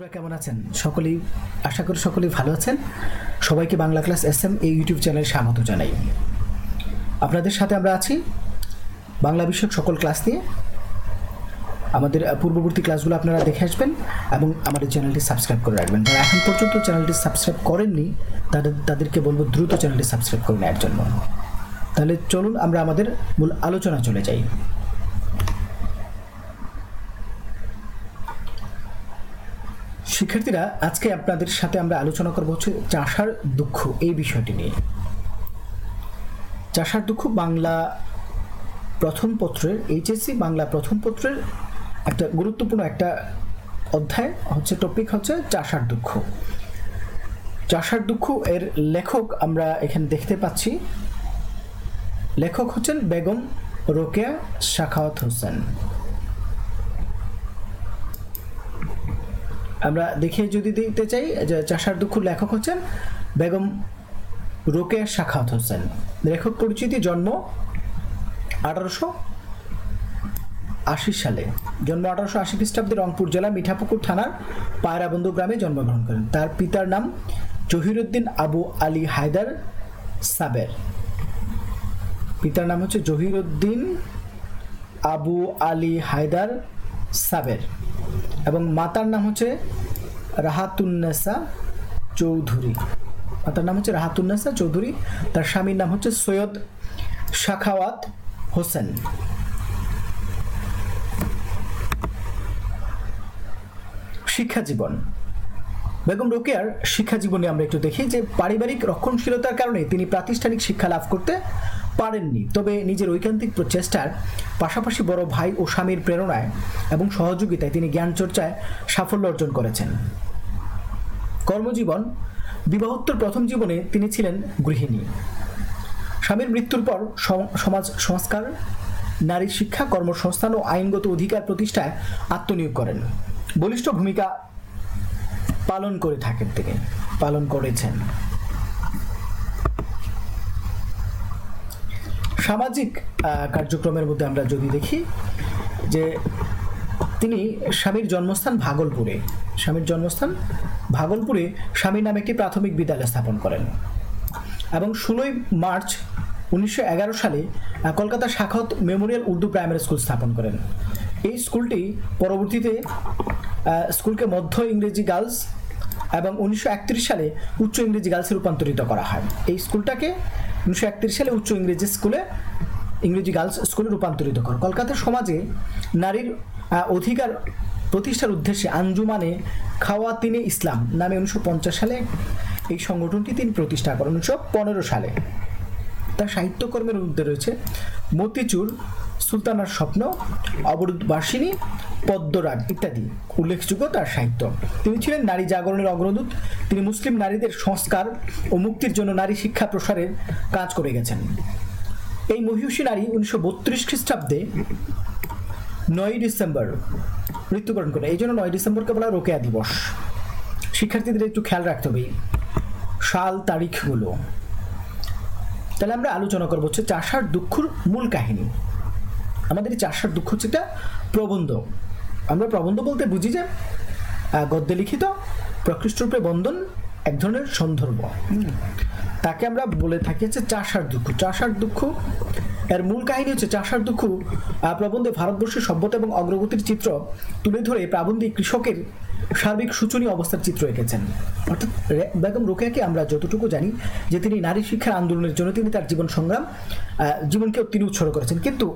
বন্ধুরা কেমন আছেন? সকলেই আশা করি সকলেই ভালো আছেন। সবাইকে বাংলা ক্লাস এসএম এই ইউটিউব চ্যানেলে স্বাগত জানাই। আপনাদের সাথে আমরা আছি বাংলা বিষয়ক সকল ক্লাস নিয়ে। আমাদের পূর্ববর্তী ক্লাসগুলো আপনারা দেখে আসবেন এবং আমাদের চ্যানেলটি সাবস্ক্রাইব করে রাখবেন। যারা এখন পর্যন্ত চ্যানেলটি সাবস্ক্রাইব করেননি তাদেরকে বলবো দ্রুত চ্যানেলটি সাবস্ক্রাইব করে নেওয়ার জন্য। তাহলে চলুন আমরা আমাদের মূল আলোচনা চলে যাই। শিক্ষার্থীরা, আজকে আপনাদের সাথে আমরা আলোচনা করব হচ্ছে চাষার দুঃখ এই বিষয়টি নিয়ে। চাষার দুঃখ বাংলা প্রথম পত্রের এইচএসসি বাংলা প্রথম পত্রের একটা গুরুত্বপূর্ণ একটা অধ্যায় হচ্ছে, টপিক হচ্ছে চাষার দুঃখ। চাষার দুঃখ এর লেখক আমরা এখানে দেখতে পাচ্ছি, লেখক হচ্ছেন বেগম রোকেয়া সাখাওয়াত হোসেন। আমরা দেখে যদি দিতে চাই যে চাষার দুঃখ লেখক হচ্ছেন বেগম রোকেয়া সাখাওয়াত হোসেন। লেখক পরিচিতি: জন্ম 1880 সালে, জন্ম 1880 খ্রিস্টাব্দে রংপুর জেলা মিঠাপুকুর থানার পায়রাবন্ধু গ্রামে জন্মগ্রহণ করেন। তার পিতার নাম জহিরুদ্দিন আবু আলী হায়দার সাবের। পিতার নাম হচ্ছে জহিরুদ্দিন আবু আলী হায়দার সাবের এবং মাতার নাম হচ্ছে রাহাতুন্নেসা চৌধুরী। মাতার নাম হচ্ছে রাহাতুন্নেসা চৌধুরী। তার স্বামীর নাম হচ্ছে সৈয়দ সাখাওয়াত হোসেন। শিক্ষা জীবন: বেগম রোকেয়ার শিক্ষা জীবনে আমরা একটু দেখি যে পারিবারিক রক্ষণশীলতার কারণে তিনি প্রাতিষ্ঠানিক শিক্ষা লাভ করতে পারেননি, তবে নিজের ঐকান্তিক প্রচেষ্টার পাশাপাশি বড় ভাই ও স্বামীর প্রেরণায় এবং সহযোগিতায় তিনি জ্ঞান চর্চায় সাফল্য অর্জন করেছেন। কর্মজীবন: বিবাহোত্তর প্রথম জীবনে তিনি ছিলেন গৃহিণী। স্বামীর মৃত্যুর পর সমাজ সংস্কার, নারী শিক্ষা, কর্মসংস্থান ও আইনগত অধিকার প্রতিষ্ঠায় আত্মনিয়োগ করেন। বলিষ্ঠ ভূমিকা পালন করে থাকেন, তিনি পালন করেছেন। সামাজিক কার্যক্রমের মধ্যে আমরা যদি দেখি যে তিনি স্বামীর জন্মস্থান ভাগলপুরে স্বামীর নামে একটি প্রাথমিক বিদ্যালয় স্থাপন করেন এবং 16 মার্চ 1911 সালে Kolkata Sakhawat Memorial Urdu primary school স্থাপন করেন। এই স্কুলটি পরবর্তীতে স্কুলকে মধ্য ইংরেজি গার্লস এবং 1931 সালে উচ্চ ইংরেজি গার্লসে রূপান্তরিত করা হয়। এই স্কুলটাকে 1931 সালে উচ্চ ইংরেজি গার্লস স্কুলে রূপান্তরিত করে। কলকাতার সমাজে নারীর অধিকার প্রতিষ্ঠার উদ্দেশ্যে আঞ্জুমানে খাওয়াতিনে ইসলাম নামে 1950 সালে এই সংগঠনটি তিনি প্রতিষ্ঠা করেন। 1915 সালে তার সাহিত্যকর্মের মধ্যে রয়েছে মতিচুর, সুলতানার স্বপ্ন, অবরোধবাসিনী, পদ্মরাগ ইত্যাদি উল্লেখযোগ্য তার সাহিত্য। তিনি ছিলেন নারী জাগরণের অগ্রদূত। তিনি মুসলিম নারীদের সংস্কার ও মুক্তির জন্য নারী শিক্ষা প্রসারের কাজ করে গেছেন। এই মহিষী নারী 1932 খ্রিস্টাব্দে 9 ডিসেম্বর মৃত্যুবরণ করেন। এই জন্য 9 ডিসেম্বরকে বলা রোকেয়া দিবস। শিক্ষার্থীদের একটু খেয়াল রাখতে হবে সাল তারিখগুলো। তাহলে আমরা আলোচনা করবো হচ্ছে চাষার দুঃখর মূল কাহিনী। আমাদের এই চাষার দুঃখ হচ্ছে একটা প্রবন্ধ। আমরা প্রবন্ধ বলতে বুঝি যে গদ্যে লিখিত প্রকৃষ্টরূপে বন্ধন এক ধরনের সন্দর্ভ, তাকে আমরা বলে থাকি হচ্ছে চাষার দুঃখ। চাষার দুঃখ এর মূল কাহিনী হচ্ছে চাষার দুঃখ প্রবন্ধে ভারতবর্ষের সভ্যতা এবং অগ্রগতির চিত্র তুলে ধরে প্রাবন্ধিক কৃষকের সার্বিক শোচনীয় অবস্থার চিত্র এঁকেছেন। অর্থাৎ বেগম রোকেয়াকে আমরা যতটুকু জানি যে তিনি নারী শিক্ষার আন্দোলনের জন্য তিনি তার জীবনকেও তিনি উৎসর্গ করেছেন, কিন্তু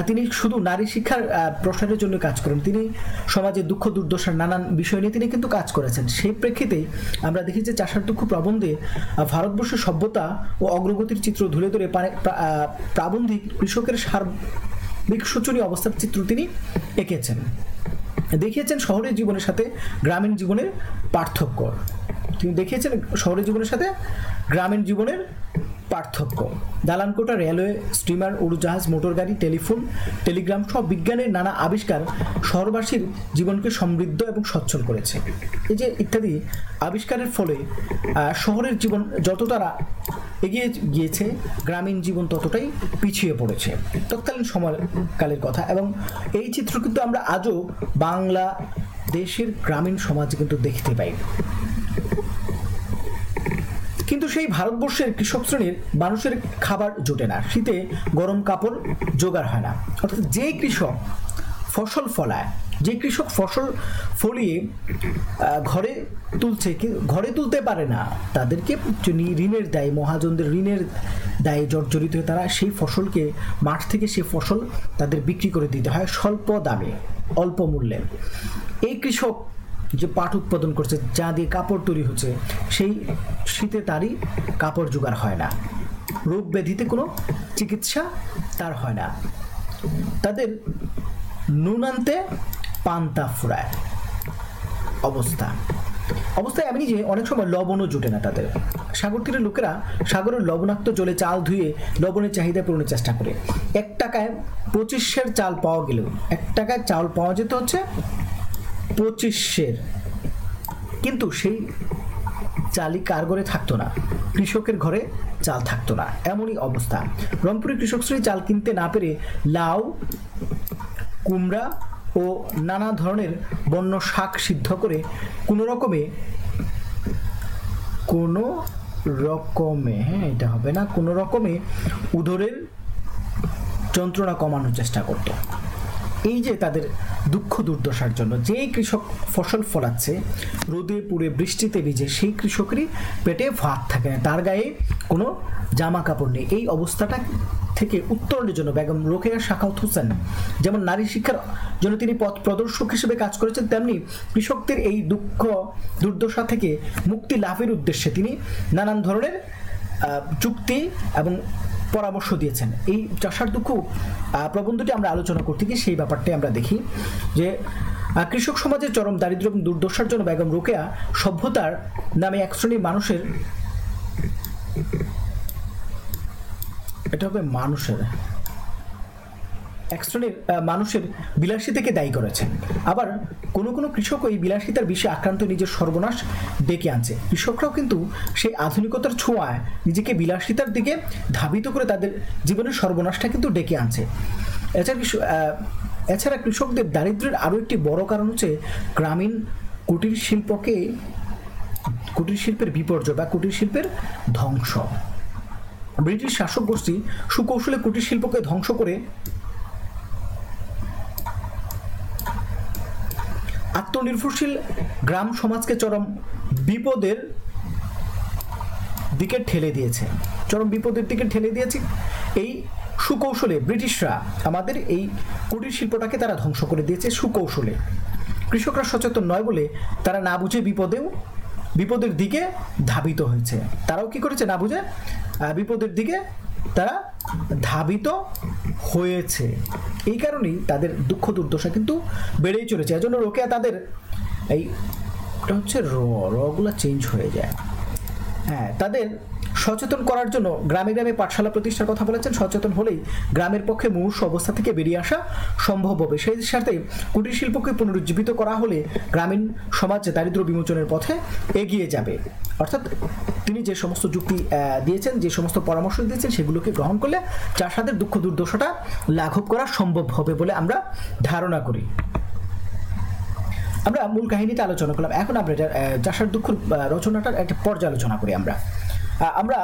তিনি শুধু নারী শিক্ষার প্রসারের জন্য কাজ করেন, তিনি সমাজের দুঃখ দুর্দশার নানান বিষয় নিয়ে তিনি কিন্তু কাজ করেছেন। সেই প্রেক্ষিতে আমরা দেখি যে চাষার দুঃখ প্রবন্ধে ভারতবর্ষের সভ্যতা ও অগ্রগতির চিত্র ধরে ধরে প্রাবন্ধিক কৃষকের সার্বিক শোচনীয় অবস্থার চিত্র তিনি এঁকেছেন। দেখিয়েছেন শহরের জীবনের সাথে গ্রামীণ জীবনের পার্থক্য। তিনি দেখিয়েছেন শহরের জীবনের সাথে গ্রামীণ জীবনের পার্থক্য। দালানকোটা, রেলওয়ে, স্টিমার, উড়োজাহাজ, মোটর গাড়ি, টেলিফোন, টেলিগ্রাম সব বিজ্ঞানের নানা আবিষ্কার শহরবাসীর জীবনকে সমৃদ্ধ এবং সচ্ছল করেছে। এই যে ইত্যাদি আবিষ্কারের ফলে শহরের জীবন যতটা এগিয়ে গিয়েছে, গ্রামীণ জীবন ততটাই পিছিয়ে পড়েছে। তৎকালীন সময়কালের কথা এবং এই চিত্র কিন্তু আমরা আজও বাংলা দেশের গ্রামীণ সমাজে কিন্তু দেখতে পাই। কিন্তু সেই ভারতবর্ষের কৃষক শ্রেণীর মানুষের খাবার জোটে না, শীতে গরম কাপড় জোগাড় হয় না। অর্থাৎ যে কৃষক ফসল ফলায়, যে কৃষক ফসল ফলিয়ে ঘরে তুলছে, ঘরে তুলতে পারে না, তাদেরকে ঋণের দায়ে, মহাজনদের ঋণের দায়ে জর্জরিত হয়ে তারা সেই ফসলকে, মাঠ থেকে সেই ফসল তাদের বিক্রি করে দিতে হয় স্বল্প দামে, অল্প মূল্যে। এই কৃষক যে পাট উৎপাদন করছে, যা দিয়ে কাপড় তৈরি হচ্ছে, সেই শীতে তারই কাপড় জোগাড় হয় না, রোগ ব্যাধিতে কোনো চিকিৎসা তার হয় না, তাদের নুন আনতে পান্তা ফুরায় অবস্থায় এমনি যে অনেক সময় লবণও জোটে না তাদের। সাগর তীরের লোকেরা সাগরের লবণাক্ত জলে চাল ধুয়ে লবণের চাহিদা পূরণের চেষ্টা করে। 1 টাকায় 25 সের চাল পাওয়া গেলেও, 1 টাকায় চাল পাওয়া যেত হচ্ছে 25 সের, কিন্তু সেই চালই কার ঘরে থাকতো না, কৃষকের ঘরে চাল থাকতো না, এমনই অবস্থা। রংপুরের কৃষক শ্রেণী চাল কিনতে না পেরে লাউ, কুমড়া ও নানা ধরনের বন্য শাক সিদ্ধ করে কোনো রকমে এটা হবে না, কোনো রকমে উদরের যন্ত্রণা কমানোর চেষ্টা করত। এই যে তাদের দুঃখ দুর্দশার জন্য, যে কৃষক ফসল ফলাচ্ছে রোদে পুড়ে বৃষ্টিতে ভিজে, সেই কৃষকেরই পেটে ভাত থাকে না, তার গায়ে কোনো জামা কাপড় নেই। এই অবস্থাটা থেকে উত্তরণের জন্য বেগম রোকেয়া সাখাওয়াত হোসেন যেমন নারী শিক্ষার জন্য তিনি পথ প্রদর্শক হিসেবে কাজ করেছেন, তেমনি কৃষকদের এই দুঃখ দুর্দশা থেকে মুক্তি লাভের উদ্দেশ্যে তিনি নানান ধরনের যুক্তি এবং পরামর্শ দিয়েছেন। এই চাষার দুঃখ প্রবন্ধটি আমরা আলোচনা করতে গিয়ে সেই ব্যাপারটাই আমরা দেখি যে কৃষক সমাজের চরম দারিদ্র্য এবং দুর্দশার জন্য বেগম রোকেয়া সভ্যতার নামে এক শ্রেণীর মানুষের, এটা হবে এক শ্রেণীর মানুষের বিলাসিতাকে দায়ী করেছেন। আবার কোনো কোনো কৃষক এই বিলাসিতার বিষে আক্রান্ত নিজের সর্বনাশ ডেকে আনছে। কৃষকরাও কিন্তু সেই আধুনিকতার ছোঁয়ায় নিজেকে বিলাসিতার দিকে ধাবিত করে তাদের জীবনের সর্বনাশটা কিন্তু ডেকে আনছে। এছাড়া কৃষকদের দারিদ্র্যের আরও একটি বড় কারণ হচ্ছে গ্রামীণ কুটির শিল্পের বিপর্যয় বা কুটির শিল্পের ধ্বংস। ব্রিটিশ শাসক গোষ্ঠী সুকৌশলে কুটির শিল্পকে ধ্বংস করে আত্মনির্ভরশীল গ্রাম সমাজকে চরম বিপদের দিকে ঠেলে দিয়েছে। এই সুকৌশলে ব্রিটিশরা আমাদের এই কুটির শিল্পটাকে তারা ধ্বংস করে দিয়েছে সুকৌশলে। কৃষকরা সচেতন নয় বলে তারা না বুঝে বিপদের দিকে ধাবিত হয়েছে। তারাও কি করেছে, না বুঝে বিপদের দিকে তারা ধাবিত হয়েছে। এই কারণেই তাদের দুঃখ দুর্দশা কিন্তু বেড়েই চলেছে। এজন্য রোকেয়া তাদের এইটা হচ্ছে রগুলা চেঞ্জ হয়ে যায়, তাদের সচেতন করার জন্য গ্রামে গ্রামে পাঠশালা প্রতিষ্ঠার কথা বলেছেন। সচেতন হলেই গ্রামের পক্ষে মুমূর্ষু অবস্থা থেকে বেরিয়ে আসা সম্ভব হবে। সেই সাথে কুটির শিল্পকে পুনরুজ্জীবিত করা হলে গ্রামীণ সমাজ দারিদ্র্য বিমোচনের পথে এগিয়ে যাবে। অর্থাৎ তিনি যে সমস্ত যুক্তি দিয়েছেন, যে সমস্ত পরামর্শ দিয়েছেন, সেগুলোকে গ্রহণ করলে চাষাদের দুঃখ দুর্দশাটা লাঘব করা সম্ভব হবে বলে আমরা ধারণা করি। আমরা মূল কাহিনীতে আলোচনা করলাম, এখন আমরা চাষার দুঃখ রচনাটার একটা পর্যালোচনা করি। আমরা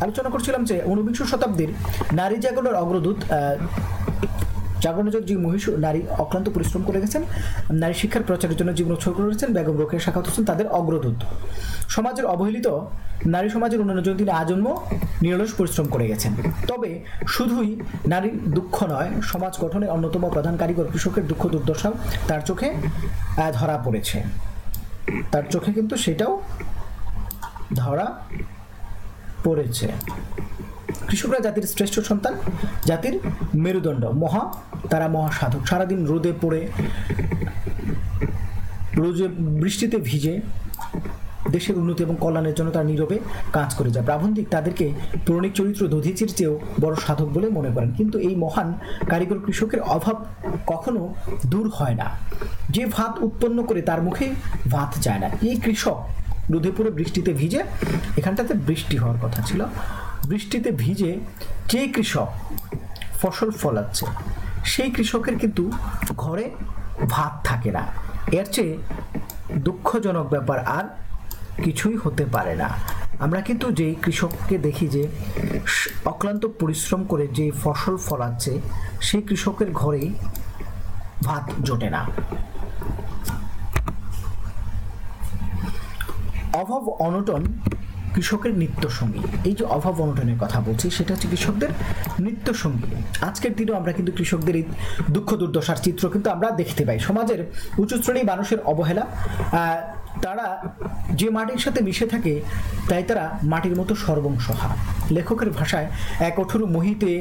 আলোচনা করছিলাম যে 19বিংশ শতাব্দীর নারী জাগরণের অগ্রদূত, জাগরণের যে মহিষী নারী অক্লান্ত পরিশ্রম করে গেছেন, নারী শিক্ষার প্রচারের জন্য জীবন উৎসর্গ করেছেন বেগম রোকেয়া সাখাওয়াত হোসেন তাদের অগ্রদূত। সমাজের অবহেলিত নারী সমাজের উন্নয়নের জন্য তিনি আজন্ম নিরলস পরিশ্রম করে গেছেন। তবে শুধুই নারীর দুঃখ নয়, সমাজ গঠনের অন্যতম প্রধান কারিগর কৃষকের দুঃখ দুর্দশাও তার চোখে ধরা পড়েছে। তার চোখে কিন্তু সেটাও ধরা পড়েছে। কৃষকরা জাতির শ্রেষ্ঠ সন্তান, জাতির মেরুদণ্ড, তারা মহাসাধক। সারাদিন রোদে পড়ে, বৃষ্টিতে ভিজে দেশের উন্নতি এবং কল্যাণের জন্য তারা নীরবে কাজ করে যায়। প্রাবন্ধিক তাদেরকে পৌরাণিক চরিত্র দধিচির চেয়েও বড় সাধক বলে মনে করেন। কিন্তু এই মহান কারিগর কৃষকের অভাব কখনো দূর হয় না। যে ভাত উৎপন্ন করে তার মুখে ভাত যায় না। এই কৃষক রোদে পড়ে বৃষ্টিতে ভিজে, এখানটাতে বৃষ্টি হওয়ার কথা ছিল, বৃষ্টিতে ভিজে যে কৃষক ফসল ফলাচ্ছে, সেই কৃষকের কিন্তু ঘরে ভাত থাকে না। এর চেয়ে দুঃখজনক ব্যাপার আর কিছুই হতে পারে না। আমরা কিন্তু যে কৃষককে দেখি যে অক্লান্ত পরিশ্রম করে যে ফসল ফলাচ্ছে, সেই কৃষকের ঘরেই ভাত জোটে না। অভাব অনটন কৃষকের নিত্যসঙ্গী। এই যে অভাব অনটনের কথা বলছি, সেটা হচ্ছে কৃষকদের নিত্যসঙ্গী। আজকের দিনেও আমরা কিন্তু কৃষকদের এই দুঃখ দুর্দশার চিত্র কিন্তু আমরা দেখতে পাই। সমাজের উঁচু শ্রেণীর মানুষের অবহেলা, তারা যে মাটির সাথে মিশে থাকে তাই তারা মাটির মতো সর্বংসহা। লেখকের ভাষায়, এক কঠোর মোহিতে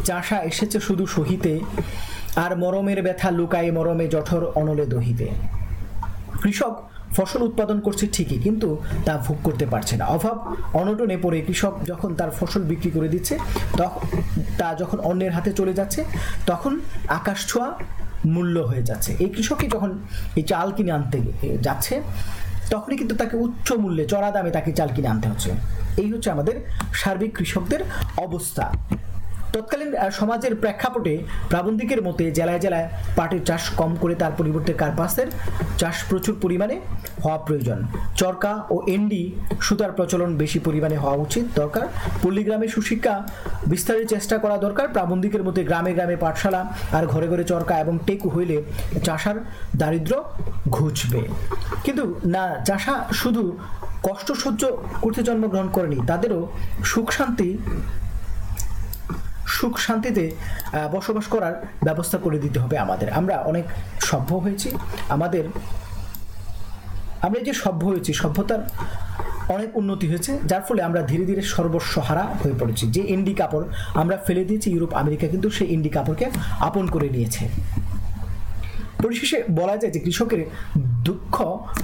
চাষা এসেছে শুধু সহিতে, আর মরমের ব্যথা লুকায় মরমে জঠর অনলে দহিতে। কৃষক ফসল উৎপাদন করছে ঠিকই, কিন্তু তা ভোগ করতে পারছে না। অভাব অনটনে পড়ে কৃষক যখন তার ফসল বিক্রি করে দিচ্ছে, তা যখন অন্যের হাতে চলে যাচ্ছে, তখন আকাশ ছোঁয়া মূল্য হয়ে যাচ্ছে। এই কৃষকই যখন এই চাল কিনে আনতে যাচ্ছে, তখনই কিন্তু তাকে উচ্চ মূল্যে, চড়া দামে তাকে চাল কিনে আনতে হচ্ছে। এই হচ্ছে আমাদের সার্বিক কৃষকদের অবস্থা। তৎকালীন সমাজের প্রেক্ষাপটে প্রাবন্ধিকের মতে জেলায় জেলায় পাটের চাষ কম করে তার পরিবর্তে কার্পাসের চাষ প্রচুর পরিমাণে হওয়া প্রয়োজন। চরকা ও এন্ডি সুতার প্রচলন বেশি পরিমাণে হওয়া উচিত দরকার। পল্লীগ্রামে সুশিক্ষা বিস্তারের চেষ্টা করা দরকার। প্রাবন্ধিকের মতে গ্রামে গ্রামে পাঠশালা আর ঘরে ঘরে চরকা এবং টেকু হইলে চাষার দারিদ্র্য ঘুচবে। কিন্তু না, চাষা শুধু কষ্ট সহ্য করতে জন্মগ্রহণ করেনি, তাদেরও সুখ শান্তিতে বসবাস করার ব্যবস্থা করে দিতে হবে আমাদের। আমরা অনেক সভ্য হয়েছি, আমরা যে সভ্য হয়েছি, সভ্যতার অনেক উন্নতি হয়েছে, যার ফলে আমরা ধীরে ধীরে সর্বস্বহারা হয়ে পড়েছি। যে ইন্ডি কাপড় আমরা ফেলে দিয়েছি, ইউরোপ আমেরিকা কিন্তু সেই ইন্ডি কাপড়কে আপন করে নিয়েছে। পরিশেষে বলা যায় যে কৃষকের দুঃখ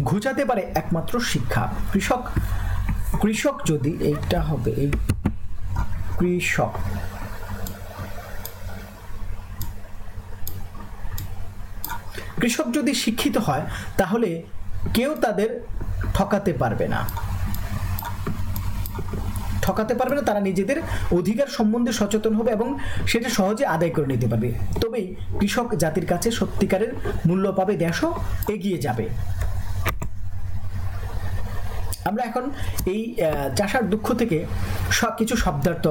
ঘুচাতে পারে একমাত্র শিক্ষা। কৃষক যদি এইটা হবে, এই কৃষক যদি শিক্ষিত হয়, তাহলে কেউ তাদের ঠকাতে পারবে না। তারা নিজেদের অধিকার সম্বন্ধে সচেতন হবে এবং সেটা সহজে আদায় করে নিতে পারবে। তবেই কৃষক জাতির কাছে সত্যিকারের মূল্য পাবে, দেশও এগিয়ে যাবে। আমরা এখন এই চাষার দুঃখ থেকে কিছু শব্দার্থ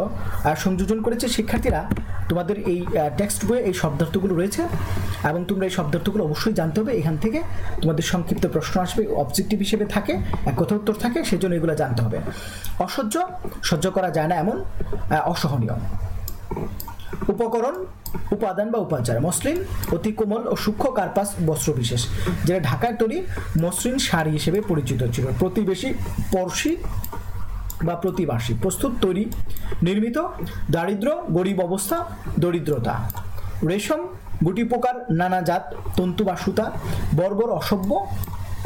সংযোজন করেছে। শিক্ষার্থীরা, তোমাদের এই টেক্সট বইয়ে এই শব্দার্থগুলো রয়েছে এবং তোমরা এই শব্দার্থগুলো অবশ্যই জানতে হবে। এখান থেকে তোমাদের সংক্ষিপ্ত প্রশ্ন আসবে, অবজেক্টিভ হিসেবে থাকে, এক কথা উত্তর থাকে, সেজন্য এগুলো জানতে হবে। অসহ্য, সহ্য করা যায় না এমন, অসহনীয়। উপকরণ, উপাদান বা উপাচার। মসলিন অতি কোমল ও সূক্ষ্ম কার্পাস বস্ত্র বিশেষ, যেটা ঢাকার তৈরি মসৃণ শাড়ি হিসেবে পরিচিত ছিল। প্রতিবেশী, পড়শি বা প্রতিবাসী। প্রস্তুত, তৈরি, নির্মিত। দারিদ্র, গরিব অবস্থা, দরিদ্রতা। রেশম, গুটি পোকার নানা জাত তন্তু বা সুতা। বর্বর, অসভ্য,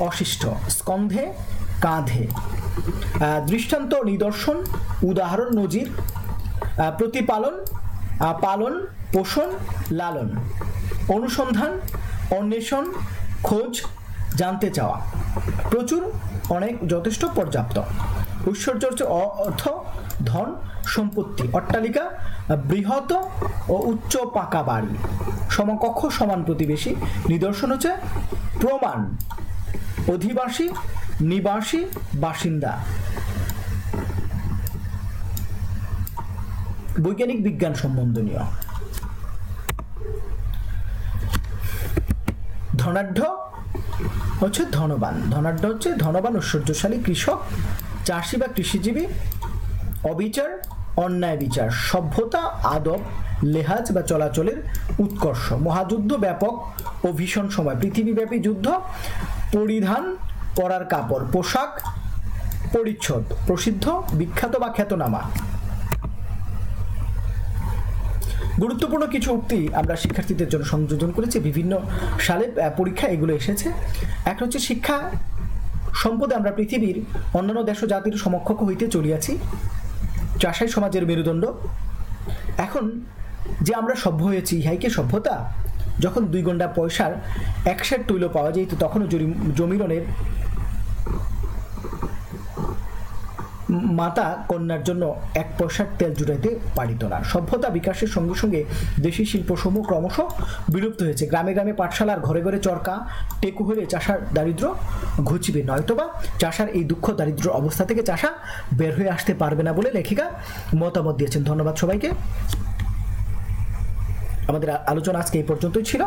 অশিষ্ট। স্কন্ধে, কাঁধে। দৃষ্টান্ত, নিদর্শন, উদাহরণ, নজির। প্রতিপালন, পালন, পোষণ, লালন। অনুসন্ধান, অন্বেষণ, খোঁজ, জানতে চাওয়া। প্রচুর, অনেক, যথেষ্ট, পর্যাপ্ত। ঐশ্বর্য হচ্ছে অর্থ, ধন, সম্পত্তি। অট্টালিকা, বৃহৎ ও উচ্চ পাকা বাড়ি। সমকক্ষ, সমান প্রতিবেশী। নিদর্শন হচ্ছে প্রমাণ, অধিবাসী, নিবাসী, বাসিন্দা। বৈজ্ঞানিক, বিজ্ঞান সম্বন্ধনীয়। ধনাঢ্য হচ্ছে ধনবান, ঐশ্বর্যশালী। কৃষক, চাষি বা কৃষিজীবী। অবিচার, অন্যায় বিচার। সভ্যতা, আদব, লেহাজ বা চলাচলের উৎকর্ষ। মহাযুদ্ধ, ব্যাপক ও ভীষণ সময়, পৃথিবীব্যাপী যুদ্ধ। পরিধান, পরার কাপড়। পোশাক, পরিচ্ছদ। প্রসিদ্ধ, বিখ্যাত বা খ্যাতনামা। গুরুত্বপূর্ণ কিছু উক্তি আমরা শিক্ষার্থীদের জন্য সংযোজন করেছি, বিভিন্ন সালে পরীক্ষা এগুলো এসেছে। একটা হচ্ছে, শিক্ষা সম্পদে আমরা পৃথিবীর অন্যান্য দেশ ও জাতির সমকক্ষ হইতে চলিয়াছি। চাষাই সমাজের মেরুদণ্ড। এখন যে আমরা সভ্য হয়েছি, ইহাইকে সভ্যতা? যখন 2 গন্ডা পয়সার 1 সের তৈল পাওয়া যেত, তখনও জমিরনের মাতা কন্যার জন্য 1 পয়সার তেল জুটাইতে পারিত না। সভ্যতা বিকাশের সঙ্গে সঙ্গে দেশি শিল্পসমূহ ক্রমশ বিলুপ্ত হয়েছে। গ্রামে গ্রামে পাঠশালার ঘরে ঘরে চরকা টেকু হলে চাষার দারিদ্র ঘুচিবে, নয়তোবা চাষার এই দুঃখ দারিদ্র অবস্থা থেকে চাষা বের হয়ে আসতে পারবে না বলে লেখিকা মতামত দিয়েছেন। ধন্যবাদ সবাইকে। আমাদের আলোচনা আজকে এই পর্যন্তই ছিল।